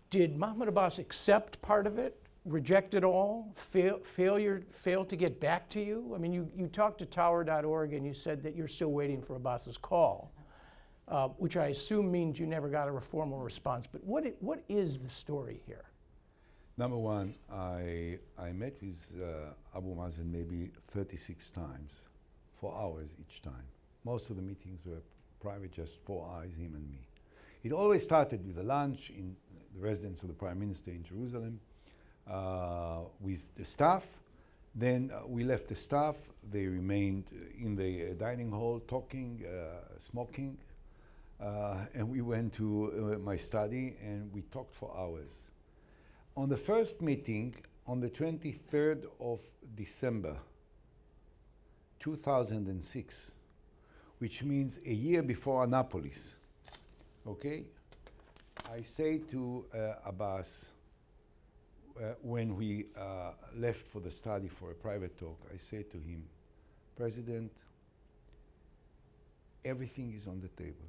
Did Mahmoud Abbas accept part of it, reject it all, fail to get back to you? I mean, you talked to Tower.org and you said that you're still waiting for Abbas's call, which I assume means you never got a formal response. But what is the story here? Number one, I met with Abu Mazen maybe 36 times, 4 hours each time. Most of the meetings were private, just 4 eyes, him and me. It always started with a lunch in the residence of the Prime Minister in Jerusalem with the staff. Then we left the staff. They remained in the dining hall talking, smoking. And we went to my study and we talked for hours. On the first meeting, on the 23rd of December, 2006, which means a year before Annapolis, okay? I say to Abbas, when we left for the study for a private talk, I said to him, President, everything is on the table.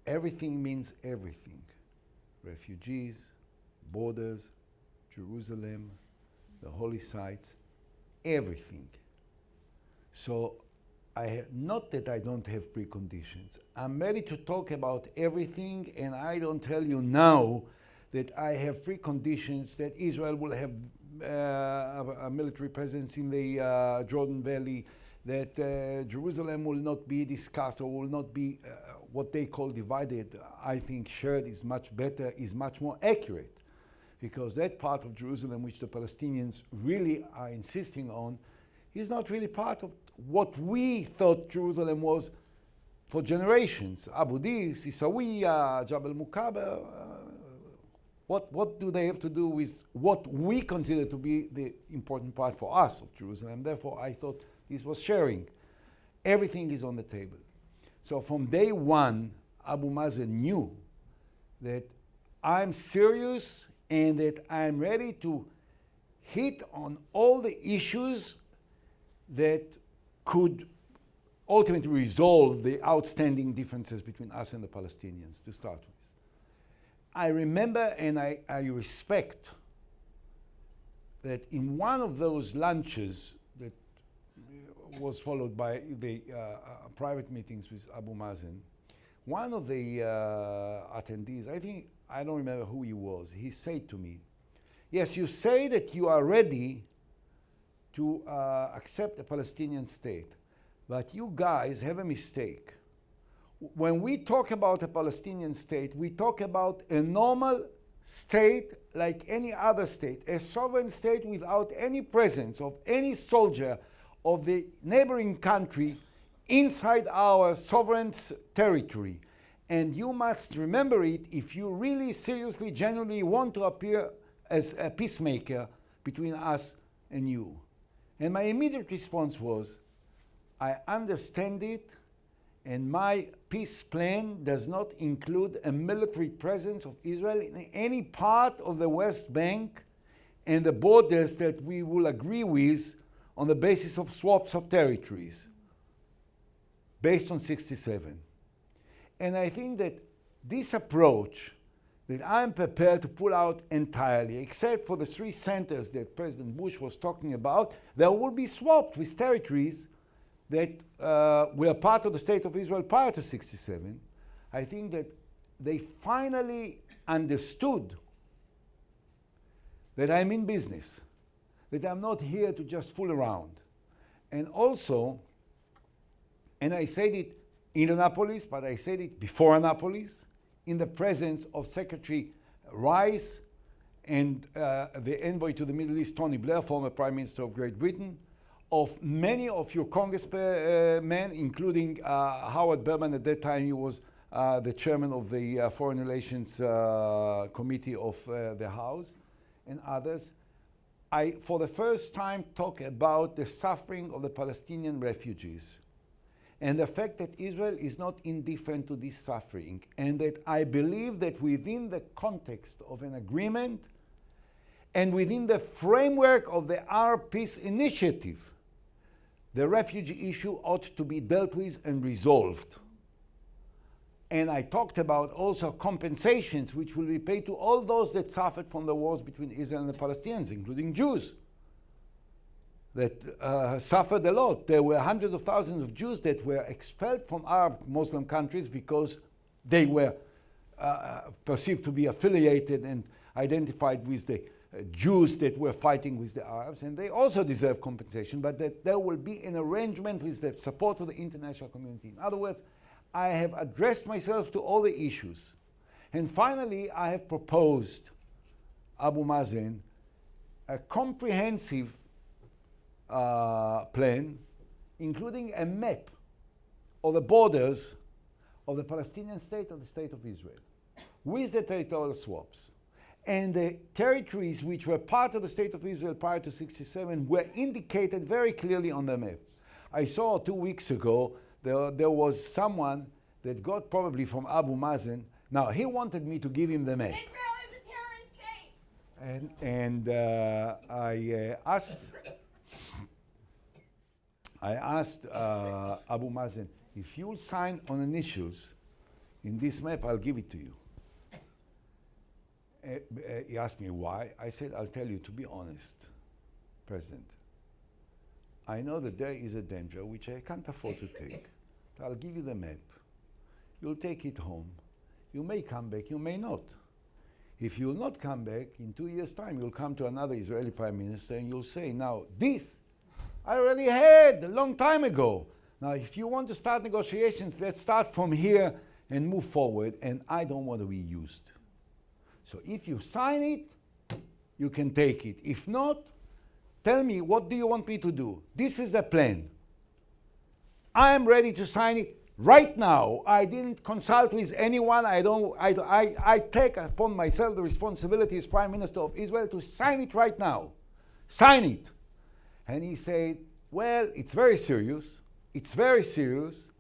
Everything means everything. Refugees, borders, Jerusalem, the holy sites, everything. So not that I don't have preconditions. I'm ready to talk about everything, and I don't tell you now that I have preconditions that Israel will have a military presence in the Jordan Valley, that Jerusalem will not be discussed or will not be what they call divided. I think shared is much better, is much more accurate, because that part of Jerusalem which the Palestinians really are insisting on is not really part of what we thought Jerusalem was for generations. Abu Dis, Isawiya, Jabal Mukaber. What do they have to do with what we consider to be the important part for us of Jerusalem? Therefore, I thought this was sharing. Everything is on the table. So from day one, Abu Mazen knew that I'm serious and that I'm ready to hit on all the issues that could ultimately resolve the outstanding differences between us and the Palestinians, to start with. I remember and I respect that in one of those lunches that was followed by the private meetings with Abu Mazen, one of the attendees, I don't remember who he was, he said to me, yes, you say that you are ready to accept a Palestinian state, but you guys have a mistake. When we talk about a Palestinian state, we talk about a normal state like any other state, a sovereign state without any presence of any soldier of the neighboring country inside our sovereign territory. And you must remember it if you really seriously, genuinely want to appear as a peacemaker between us and you. And my immediate response was, I understand it, and my peace plan does not include a military presence of Israel in any part of the West Bank and the borders that we will agree with on the basis of swaps of territories based on 67. And I think that this approach that I'm prepared to pull out entirely, except for the 3 centers that President Bush was talking about, that will be swapped with territories that were part of the state of Israel prior to 67. I think that they finally understood that I'm in business, that I'm not here to just fool around. And also, and I said it in Annapolis, but I said it before Annapolis, in the presence of Secretary Rice and the envoy to the Middle East, Tony Blair, former Prime Minister of Great Britain, of many of your congressmen, including Howard Berman. At that time, he was the chairman of the Foreign Relations Committee of the House, and others. I, for the first time, talk about the suffering of the Palestinian refugees and the fact that Israel is not indifferent to this suffering, and that I believe that within the context of an agreement and within the framework of the Arab Peace Initiative, the refugee issue ought to be dealt with and resolved. And I talked about also compensations which will be paid to all those that suffered from the wars between Israel and the Palestinians, including Jews, that suffered a lot. There were hundreds of thousands of Jews that were expelled from Arab Muslim countries because they were perceived to be affiliated and identified with the Jews that were fighting with the Arabs, and they also deserve compensation, but that there will be an arrangement with the support of the international community. In other words, I have addressed myself to all the issues. And finally, I have proposed Abu Mazen a comprehensive plan, including a map of the borders of the Palestinian state and the state of Israel, with the territorial swaps. And the territories which were part of the state of Israel prior to 1967 were indicated very clearly on the map. I saw 2 weeks ago there was someone that got probably from Abu Mazen. Now, he wanted me to give him the map. Israel is a terrorist state! And I asked Abu Mazen, if you'll sign on initials in this map, I'll give it to you. He asked me why. I said, I'll tell you, to be honest, President, I know that there is a danger which I can't afford to take. I'll give you the map. You'll take it home. You may come back, you may not. If you'll not come back, in 2 years' time, you'll come to another Israeli prime minister and you'll say, now, this I already had a long time ago. Now, if you want to start negotiations, let's start from here and move forward, and I don't want to be used. So if you sign it, you can take it. If not, tell me, what do you want me to do? This is the plan. I am ready to sign it right now. I didn't consult with anyone. I take upon myself the responsibility as Prime Minister of Israel to sign it right now. Sign it. And he said, well, it's very serious. It's very serious,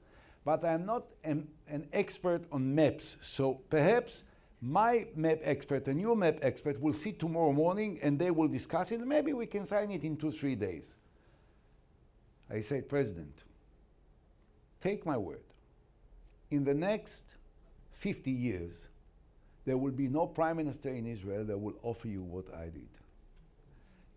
but I'm not an expert on maps. So perhaps my map expert and your map expert will sit tomorrow morning and they will discuss it. Maybe we can sign it in 2-3 days. I said, President, take my word. In the next 50 years, there will be no prime minister in Israel that will offer you what I did.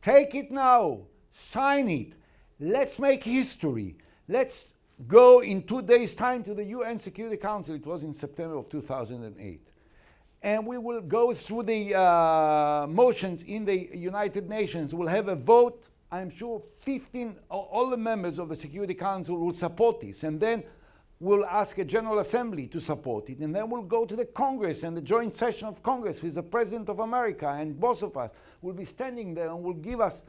Take it now. Sign it. Let's make history. Let's go in 2 days' time to the UN Security Council. It was in September of 2008. And we will go through the motions in the United Nations. We'll have a vote. I'm sure 15, all the members of the Security Council will support this. And then we'll ask a General Assembly to support it. And then we'll go to the Congress and the joint session of Congress with the President of America. And both of us will be standing there and will give us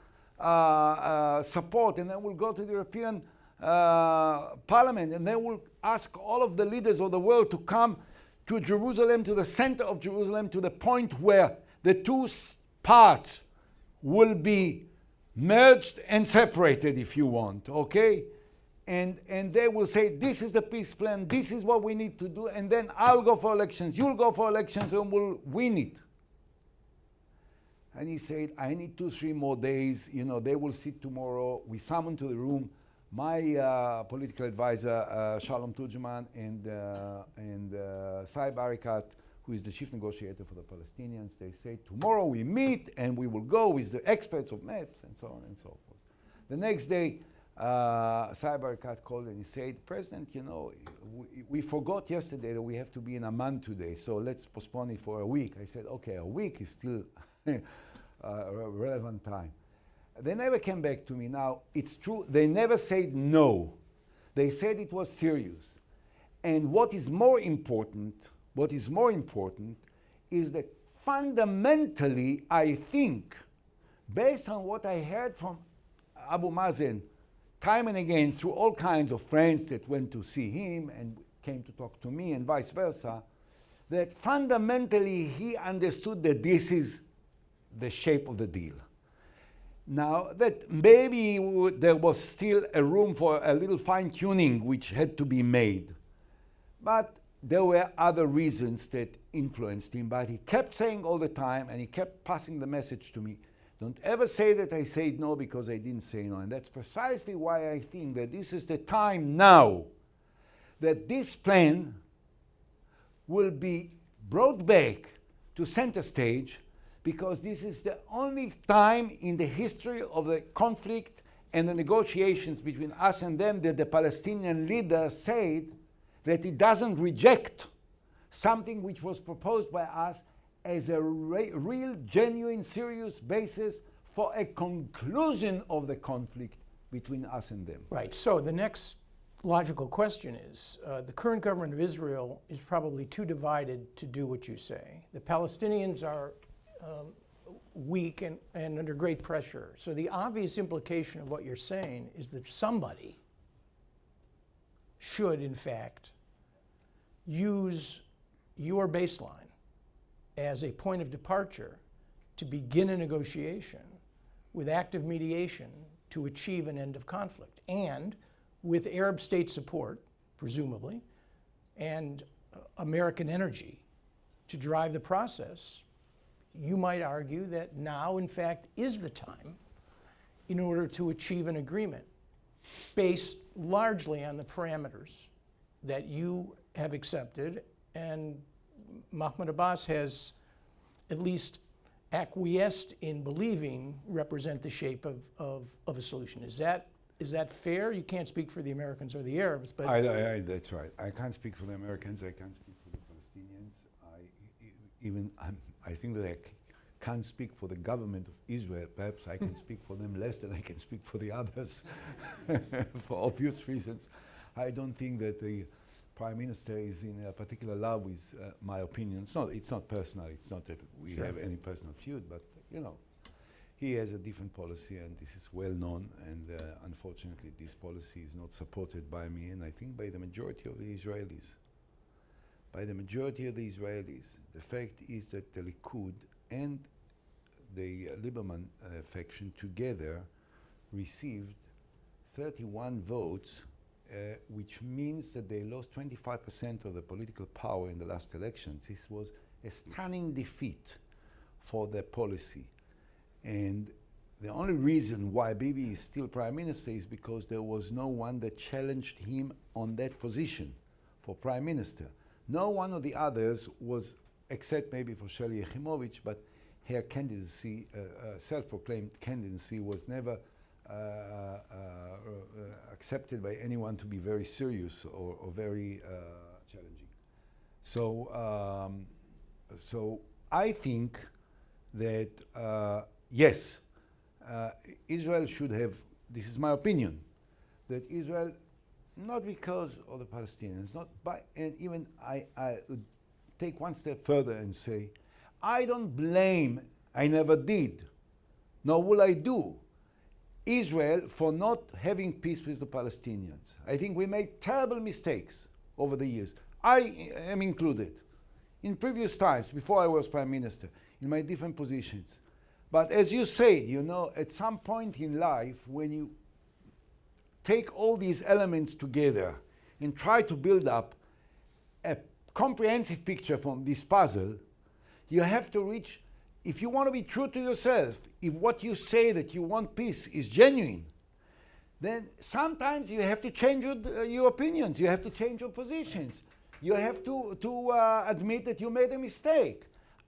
support. And then we'll go to the European Parliament. And then we'll ask all of the leaders of the world to come to Jerusalem, to the center of Jerusalem, to the point where the two parts will be merged and separated, if you want, okay? And they will say, this is the peace plan, this is what we need to do, and then I'll go for elections, you'll go for elections, and we'll win it. And he said, I need 2-3 more days, you know, they will sit tomorrow. We summoned to the room my political advisor, Shalom Tudjman, and Saib Arikat, who is the chief negotiator for the Palestinians. They say, tomorrow we meet and we will go with the experts of maps and so on and so forth. The next day, Saib Arikat called and he said, President, you know, we forgot yesterday that we have to be in Amman today, so let's postpone it for a week. I said, okay, a week is still a relevant time. They never came back to me. Now, it's true, they never said no. They said it was serious. And what is more important is that fundamentally, I think, based on what I heard from Abu Mazen time and again through all kinds of friends that went to see him and came to talk to me and vice versa, that fundamentally he understood that this is the shape of the deal. Now, that maybe there was still a room for a little fine-tuning which had to be made. But there were other reasons that influenced him. But he kept saying all the time, and he kept passing the message to me, don't ever say that I said no because I didn't say no. And that's precisely why I think that this is the time now that this plan will be brought back to center stage, because this is the only time in the history of the conflict and the negotiations between us and them that the Palestinian leader said that he doesn't reject something which was proposed by us as a real, genuine, serious basis for a conclusion of the conflict between us and them. Right. So the next logical question is, the current government of Israel is probably too divided to do what you say. The Palestinians are weak and under great pressure. So the obvious implication of what you're saying is that somebody should, in fact, use your baseline as a point of departure to begin a negotiation with active mediation to achieve an end of conflict, and with Arab state support, presumably, and American energy to drive the process. You might argue that now, in fact, is the time in order to achieve an agreement based largely on the parameters that you have accepted and Mahmoud Abbas has at least acquiesced in believing represent the shape of a solution. Is that fair? You can't speak for the Americans or the Arabs, but that's right. I can't speak for the Americans. I can't speak for the Palestinians. I think that I can't speak for the government of Israel. Perhaps I can speak for them less than I can speak for the others, for obvious reasons. I don't think that the Prime Minister is in a particular love with my opinion. It's not personal. It's not that we have any personal feud, but he has a different policy, and this is well known. And unfortunately, this policy is not supported by me, and I think by the majority of the Israelis. By the majority of the Israelis, the fact is that the Likud and the Lieberman faction together received 31 votes. Which means that they lost 25% of the political power in the last elections. This was a stunning defeat for their policy. And the only reason why Bibi is still prime minister is because there was no one that challenged him on that position for prime minister. No one of the others was, except maybe for Shelley Yachimowicz, but her candidacy, self-proclaimed candidacy, was never accepted by anyone to be very serious or very challenging. So I think that yes, Israel should have, this is my opinion, that Israel, not because of the Palestinians, and even I would take one step further and say, I don't blame, I never did, nor will I do, Israel for not having peace with the Palestinians. I think we made terrible mistakes over the years. I am included. In previous times, before I was prime minister, in my different positions. But as you said, at some point in life, when you take all these elements together and try to build up a comprehensive picture from this puzzle, you have to reach, if you want to be true to yourself, if what you say that you want peace is genuine, then sometimes you have to change your opinions, you have to change your positions. You have to admit that you made a mistake.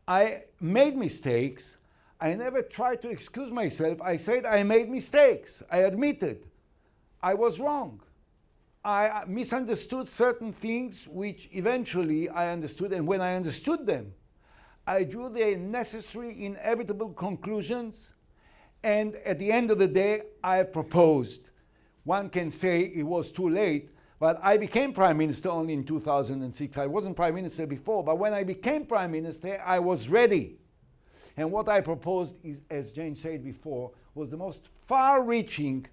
I made mistakes. I never tried to excuse myself. I said I made mistakes. I admitted I was wrong. I misunderstood certain things which eventually I understood, and when I understood them, I drew the necessary, inevitable conclusions, and at the end of the day, I proposed. One can say it was too late, but I became prime minister only in 2006. I wasn't prime minister before, but when I became prime minister, I was ready. And what I proposed is, as Jane said before, was the most far-reaching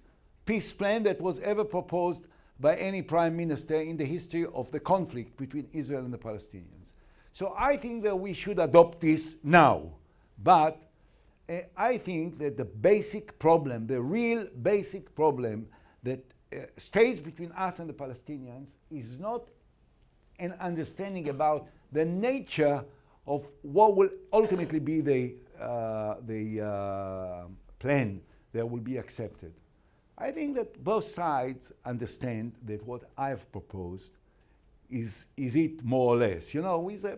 peace plan that was ever proposed by any prime minister in the history of the conflict between Israel and the Palestinians. So I think that we should adopt this now. But I think that the basic problem, the real basic problem that stays between us and the Palestinians is not an understanding about the nature of what will ultimately be the plan that will be accepted. I think that both sides understand that what I've proposed is it more or less? You know, with a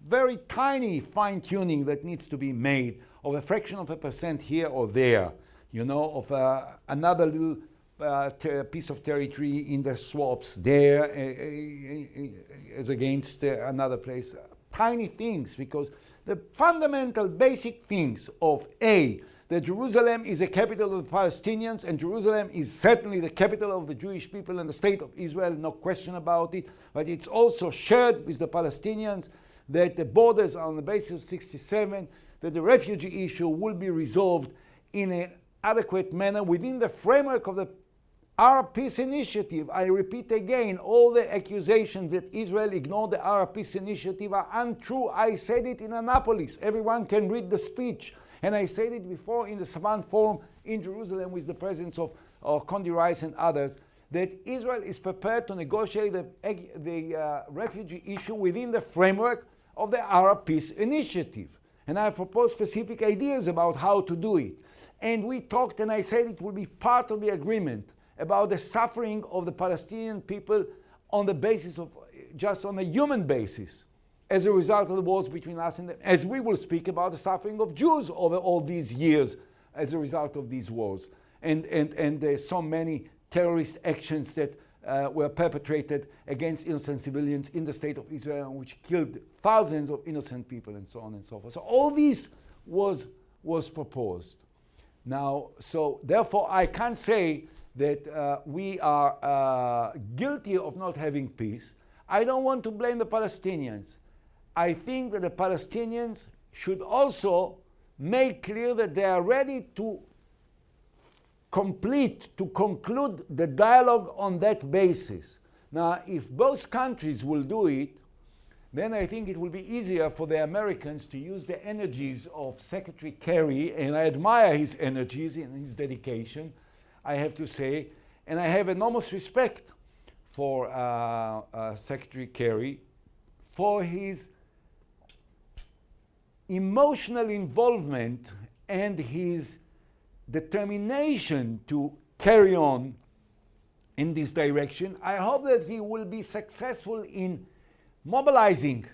very tiny fine-tuning that needs to be made of a fraction of a percent here or there, you know, of another little piece of territory in the swaps there as against another place. Tiny things, because the fundamental basic things of that Jerusalem is a capital of the Palestinians, and Jerusalem is certainly the capital of the Jewish people and the state of Israel, no question about it, but it's also shared with the Palestinians, that the borders are on the basis of 67, that the refugee issue will be resolved in an adequate manner within the framework of the Arab Peace Initiative. I repeat again, all the accusations that Israel ignored the Arab Peace Initiative are untrue. I said it in Annapolis. Everyone can read the speech. And I said it before in the Savant Forum in Jerusalem with the presence of Condi Rice and others, that Israel is prepared to negotiate the refugee issue within the framework of the Arab Peace Initiative. And I have proposed specific ideas about how to do it. And we talked, and I said it will be part of the agreement about the suffering of the Palestinian people on the basis of, just on a human basis, as a result of the wars between us and them, as we will speak about the suffering of Jews over all these years as a result of these wars. And there's so many terrorist actions that were perpetrated against innocent civilians in the state of Israel, which killed thousands of innocent people, and so on and so forth. So all this was proposed. Now, so therefore I can't say that we are guilty of not having peace. I don't want to blame the Palestinians. I think that the Palestinians should also make clear that they are ready to conclude the dialogue on that basis. Now, if both countries will do it, then I think it will be easier for the Americans to use the energies of Secretary Kerry, and I admire his energies and his dedication, I have to say, and I have enormous respect for Secretary Kerry, for his emotional involvement and his determination to carry on in this direction. I hope that he will be successful in mobilizing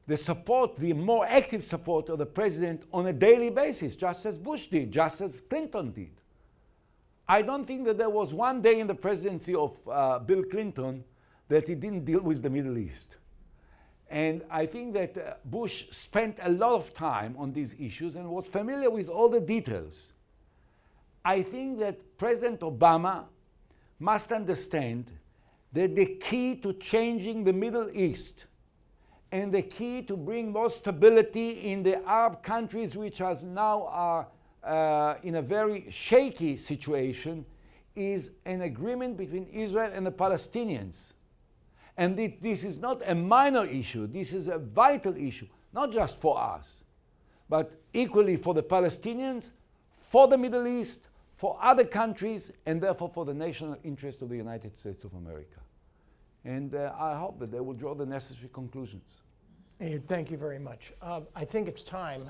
the support, the more active support of the president on a daily basis, just as Bush did, just as Clinton did. I don't think that there was one day in the presidency of Bill Clinton that he didn't deal with the Middle East. And I think that Bush spent a lot of time on these issues and was familiar with all the details. I think that President Obama must understand that the key to changing the Middle East and the key to bring more stability in the Arab countries, which are in a very shaky situation, is an agreement between Israel and the Palestinians. And this is not a minor issue, this is a vital issue, not just for us, but equally for the Palestinians, for the Middle East, for other countries, and therefore for the national interest of the United States of America. And I hope that they will draw the necessary conclusions. Thank you very much. I think it's time.